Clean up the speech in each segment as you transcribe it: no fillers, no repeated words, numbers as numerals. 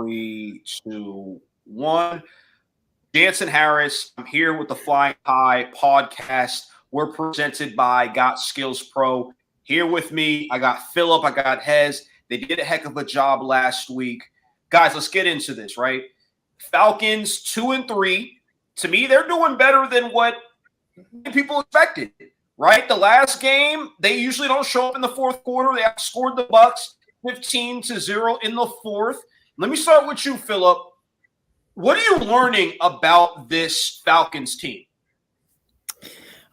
Three, two, one. Jansen Harris. I'm here with the Flying High podcast. We're presented by Got Skills Pro. Here with me, I got Philip, I got Hez. They did a heck of a job last week. Guys, let's get into this, right? Falcons 2-3. To me, they're doing better than what people expected, right? The last game, they usually don't show up in the fourth quarter. They outscored the Bucs 15-0 in the fourth. Let me start with you, Philip. What are you learning about this Falcons team?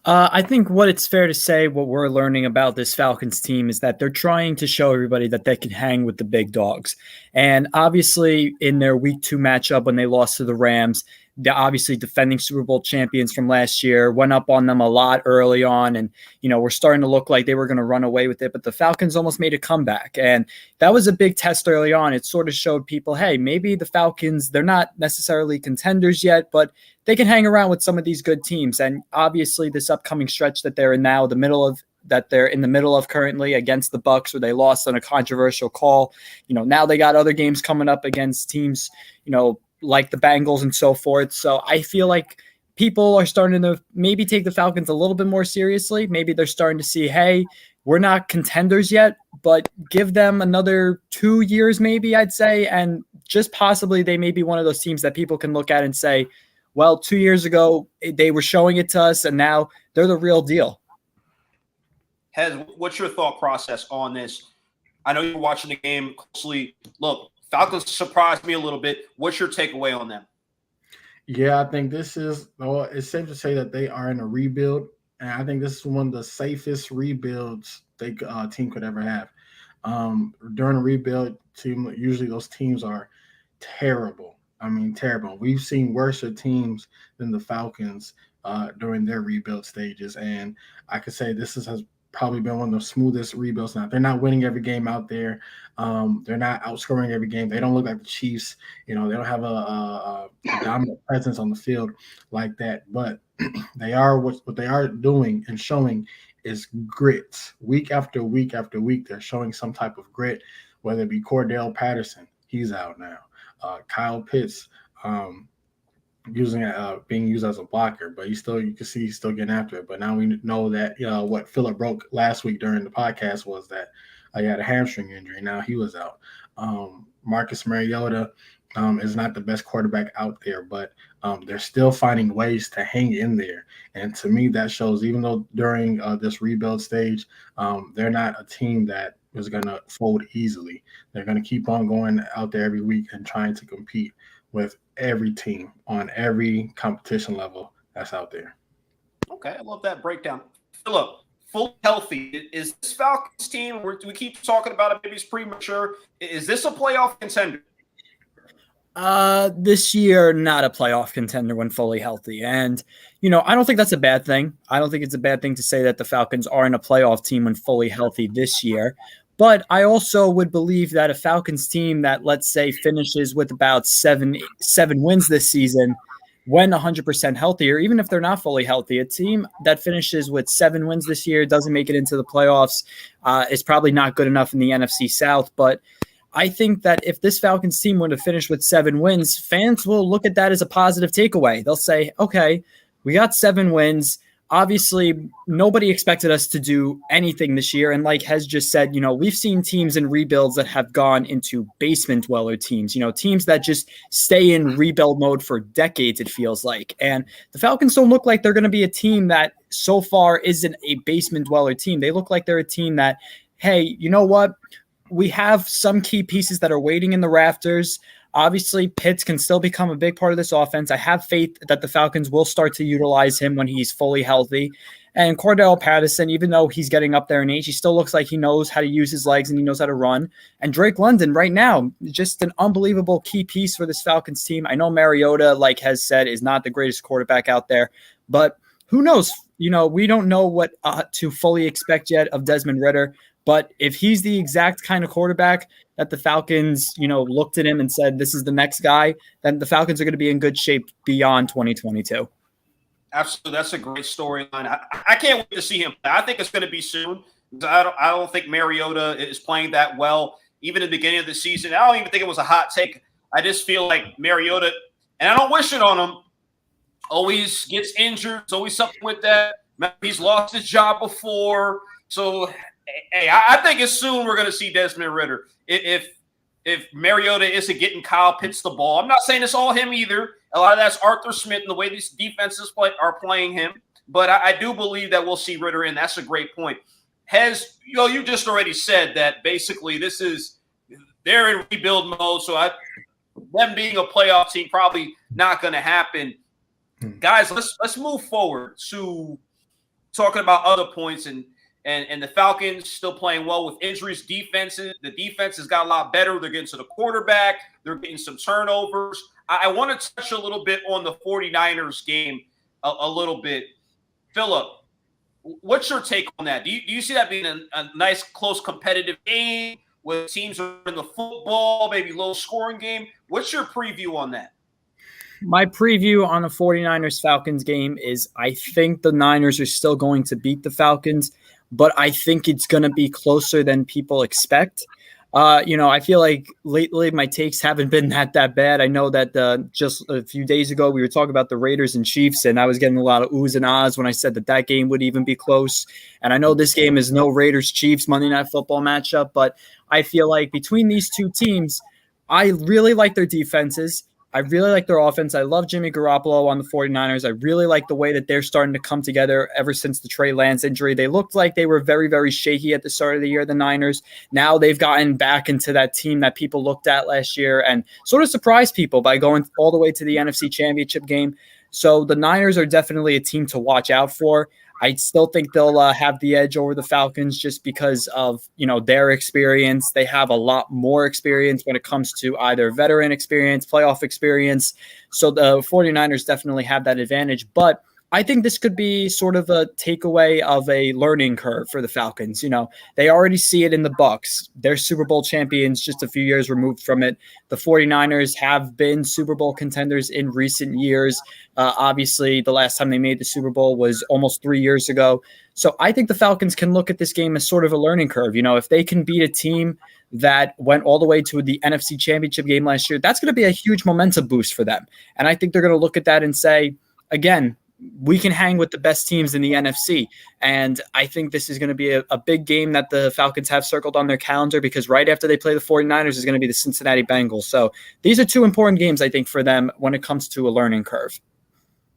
I think what it's fair to say, what we're learning about this Falcons team is that they're trying to show everybody that they can hang with the big dogs. And obviously in their week 2 matchup when they lost to the Rams, they're obviously defending Super Bowl champions from last year, went up on them a lot early on. And, we're starting to look like they were going to run away with it. But the Falcons almost made a comeback. And that was a big test early on. It sort of showed people, hey, maybe the Falcons, they're not necessarily contenders yet, but they can hang around with some of these good teams. And obviously this upcoming stretch that they're in now, they're in the middle of currently against the Bucs, where they lost on a controversial call. Now they got other games coming up against teams, like the Bengals and so forth. So I feel like people are starting to maybe take the Falcons a little bit more seriously. Maybe they're starting to see, hey, we're not contenders yet, but give them another 2 years, maybe I'd say. And just possibly they may be one of those teams that people can look at and say, well, 2 years ago, they were showing it to us, and now they're the real deal. Hez, what's your thought process on this? I know you're watching the game closely. Look, Falcons surprised me a little bit. What's your takeaway on them? Yeah, I think it's safe to say that they are in a rebuild, and I think this is one of the safest rebuilds team could ever have. During a rebuild team, usually those teams are terrible. I mean, terrible. We've seen worse teams than the Falcons during their rebuild stages, and I could say this has probably been one of the smoothest rebuilds. Now, they're not winning every game out there. They're not outscoring every game. They don't look like the Chiefs. They don't have a dominant presence on the field like that. But they are what they are doing and showing is grit. Week after week after week, they're showing some type of grit, whether it be Cordell Patterson. He's out now. Kyle Pitts being used as a blocker, but you can see he's still getting after it. But now we know that what Philip broke last week during the podcast was that he had a hamstring injury. Now he was out. Marcus Mariota is not the best quarterback out there, but they're still finding ways to hang in there. And to me, that shows, even though during this rebuild stage, they're not a team that is going to fold easily. They're going to keep on going out there every week and trying to compete with every team on every competition level that's out there. Okay, I love that breakdown. Philip, full healthy. Is this Falcons team, we keep talking about it, maybe it's premature, is this a playoff contender? This year, not a playoff contender when fully healthy. And, I don't think that's a bad thing. I don't think it's a bad thing to say that the Falcons aren't a playoff team when fully healthy this year. But I also would believe that a Falcons team that, let's say, finishes with about seven wins this season, when 100% healthy, or even if they're not fully healthy, a team that finishes with 7 wins this year, doesn't make it into the playoffs, is probably not good enough in the NFC South. But I think that if this Falcons team were to finish with 7 wins, fans will look at that as a positive takeaway. They'll say, okay, we got 7 wins. Obviously, nobody expected us to do anything this year. And like Hez just said, we've seen teams in rebuilds that have gone into basement dweller teams, teams that just stay in rebuild mode for decades, it feels like. And the Falcons don't look like they're going to be a team that so far isn't a basement dweller team. They look like they're a team that, hey, you know what? We have some key pieces that are waiting in the rafters. Obviously, Pitts can still become a big part of this offense. I have faith that the Falcons will start to utilize him when he's fully healthy. And Cordell Patterson, even though he's getting up there in age, he still looks like he knows how to use his legs and he knows how to run. And Drake London right now, just an unbelievable key piece for this Falcons team. I know Mariota, like Hez said, is not the greatest quarterback out there, but who knows? We don't know what to fully expect yet of Desmond Ridder. But if he's the exact kind of quarterback that the Falcons, looked at him and said, this is the next guy, then the Falcons are going to be in good shape beyond 2022. Absolutely. That's a great storyline. I can't wait to see him. I think it's going to be soon. I don't think Mariota is playing that well. Even at the beginning of the season, I don't even think it was a hot take I just feel like Mariota, and I don't wish it on him, always gets injured. It's always something with that. He's lost his job before. So, hey, I think it's soon we're going to see Desmond Ridder. If Mariota isn't getting Kyle Pitts the ball, I'm not saying it's all him either. A lot of that's Arthur Smith and the way these defenses are playing him. But I do believe that we'll see Ridder in. That's a great point. You just already said that basically they're in rebuild mode. So them being a playoff team probably not going to happen. Guys, let's move forward to talking about other points and the Falcons still playing well with injuries. The defense has got a lot better. They're getting to the quarterback. They're getting some turnovers. I want to touch a little bit on the 49ers game a little bit. Philip, what's your take on that? Do you see that being a nice, close, competitive game where teams are in the football, maybe low-scoring game? What's your preview on that? My preview on the 49ers-Falcons game is I think the Niners are still going to beat the Falcons, but I think it's going to be closer than people expect. I feel like lately my takes haven't been that bad. I know that just a few days ago we were talking about the Raiders and Chiefs, and I was getting a lot of oohs and ahs when I said that game would even be close. And I know this game is no Raiders-Chiefs Monday Night Football matchup, but I feel like between these two teams, I really like their defenses. I really like their offense. I love Jimmy Garoppolo on the 49ers. I really like the way that they're starting to come together ever since the Trey Lance injury. They looked like they were very, very shaky at the start of the year, the Niners. Now they've gotten back into that team that people looked at last year and sort of surprised people by going all the way to the NFC Championship game. So the Niners are definitely a team to watch out for. I still think they'll have the edge over the Falcons just because of, their experience. They have a lot more experience when it comes to either veteran experience, playoff experience. So the 49ers definitely have that advantage. But I think this could be sort of a takeaway of a learning curve for the Falcons. They already see it in the Bucs. They're Super Bowl champions just a few years removed from it. The 49ers have been Super Bowl contenders in recent years. Obviously, the last time they made the Super Bowl was almost 3 years ago. So I think the Falcons can look at this game as sort of a learning curve. If they can beat a team that went all the way to the NFC Championship game last year, that's going to be a huge momentum boost for them. And I think they're going to look at that and say, again, we can hang with the best teams in the NFC. And I think this is going to be a big game that the Falcons have circled on their calendar because right after they play the 49ers is going to be the Cincinnati Bengals. So these are two important games, I think, for them when it comes to a learning curve.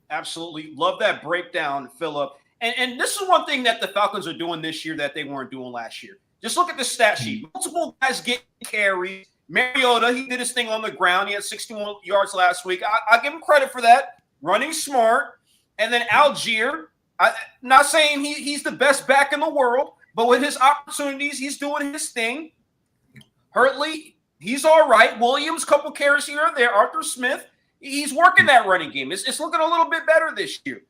Absolutely. Love that breakdown, Philip. And this is one thing that the Falcons are doing this year that they weren't doing last year. Just look at the stat sheet. Multiple guys get carries. Mariota, he did his thing on the ground. He had 61 yards last week. I'll give him credit for that. Running smart. And then Algier, not saying he's the best back in the world, but with his opportunities, he's doing his thing. Hurtley, he's all right. Williams, couple carries here and there. Arthur Smith, he's working that running game. It's looking a little bit better this year.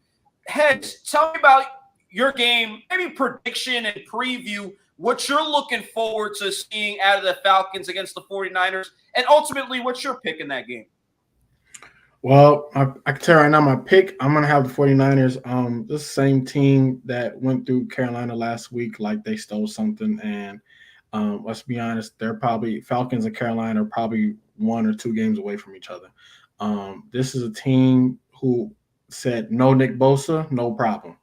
Heads, tell me about your game, maybe prediction and preview, what you're looking forward to seeing out of the Falcons against the 49ers, and ultimately what's your pick in that game? Well, I can tell right now my pick, I'm going to have the 49ers. This same team that went through Carolina last week like they stole something. And let's be honest, Falcons and Carolina are probably 1 or 2 games away from each other. This is a team who said no Nick Bosa, no problem.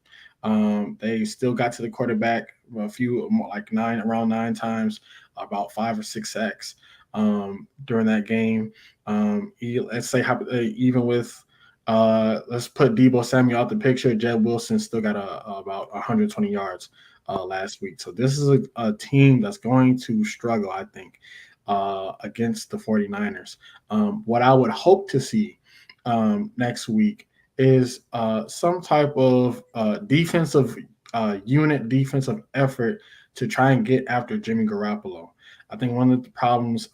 They still got to the quarterback around 9 times, about 5 or 6 sacks during that game. Let's say even with let's put Deebo Samuel out the picture, Jed Wilson still got about 120 yards last week. So this is a team that's going to struggle, I think, against the 49ers. What I would hope to see next week is some type of defensive effort to try and get after Jimmy Garoppolo. I think one of the problems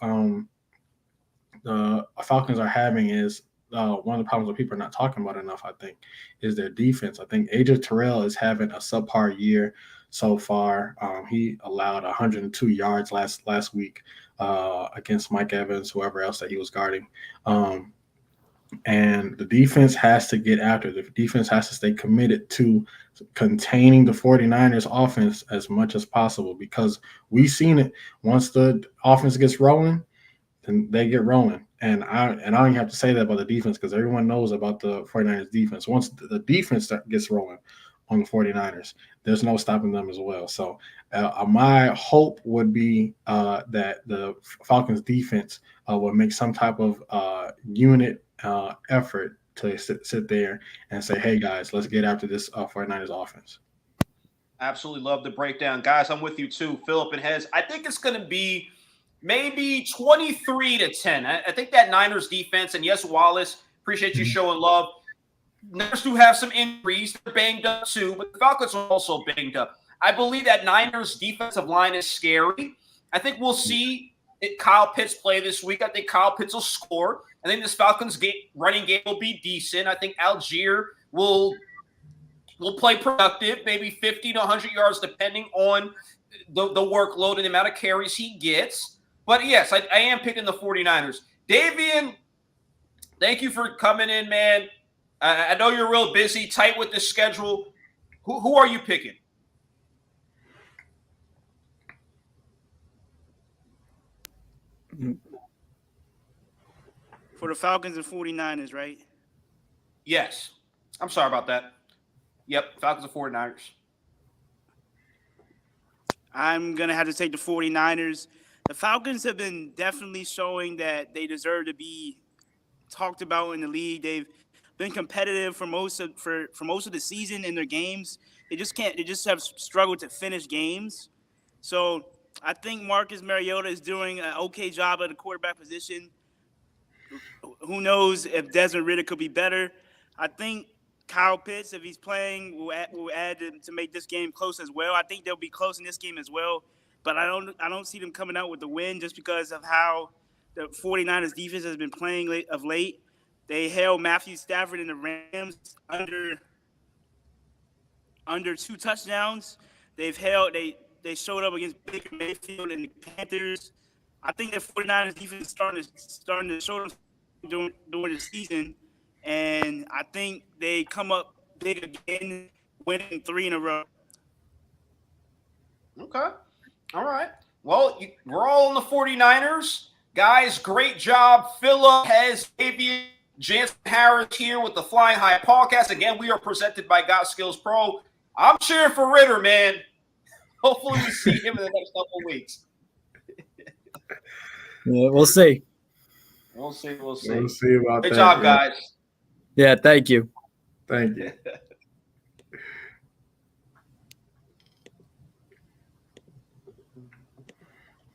the Falcons are having is one of the problems that people are not talking about enough, I think, is their defense. I think AJ Terrell is having a subpar year so far. He allowed 102 yards last week against Mike Evans, whoever else that he was guarding. And the defense has to get after. The defense has to stay committed to containing the 49ers offense as much as possible because we've seen it. Once the offense gets rolling, then they get rolling. And I don't even have to say that about the defense because everyone knows about the 49ers defense. Once the defense gets rolling on the 49ers, there's no stopping them as well. So my hope would be that the Falcons defense will make some type of unit effort to sit there and say, hey, guys, let's get after this 49ers offense. Absolutely love the breakdown. Guys, I'm with you too. Philip and Hez, I think it's going to be maybe 23-10. I think that Niners defense, and yes, Wallace, appreciate you showing love. Niners do have some injuries. They're banged up too, but the Falcons are also banged up. I believe that Niners defensive line is scary. I think we'll see Kyle Pitts play this week. I think Kyle Pitts will score. I think this Falcons running game will be decent. I think Algier will play productive, maybe 50 to 100 yards, depending on the workload and the amount of carries he gets. But yes, I am picking the 49ers. Davian, thank you for coming in, man. I know you're real busy, tight with the schedule. Who are you picking? For the Falcons and 49ers, right? Yes. I'm sorry about that. Yep, Falcons and 49ers. I'm going to have to take the 49ers. The Falcons have been definitely showing that they deserve to be talked about in the league. They've been competitive for most of the season in their games. They just have struggled to finish games. So I think Marcus Mariota is doing an okay job at the quarterback position. Who knows if Desmond Ridder could be better? I think Kyle Pitts, if he's playing, will add to make this game close as well. I think they'll be close in this game as well. But I don't see them coming out with the win just because of how the 49ers defense has been playing of late. They held Matthew Stafford and the Rams under 2 touchdowns. They showed up against Baker Mayfield and the Panthers. I think the 49ers defense is starting to show them during the season, and I think they come up big again, winning 3 in a row. Okay. All right. Well, we're all on the 49ers. Guys, great job. Philip, Hez, Davian, Jansen Harris here with the Flying High podcast. Again, we are presented by Got Skills Pro. I'm cheering for Ridder, man. Hopefully we see him in the next couple of weeks. Yeah, we'll see. We'll see. We'll see about Good that. job, guys. Yeah, thank you. Thank you.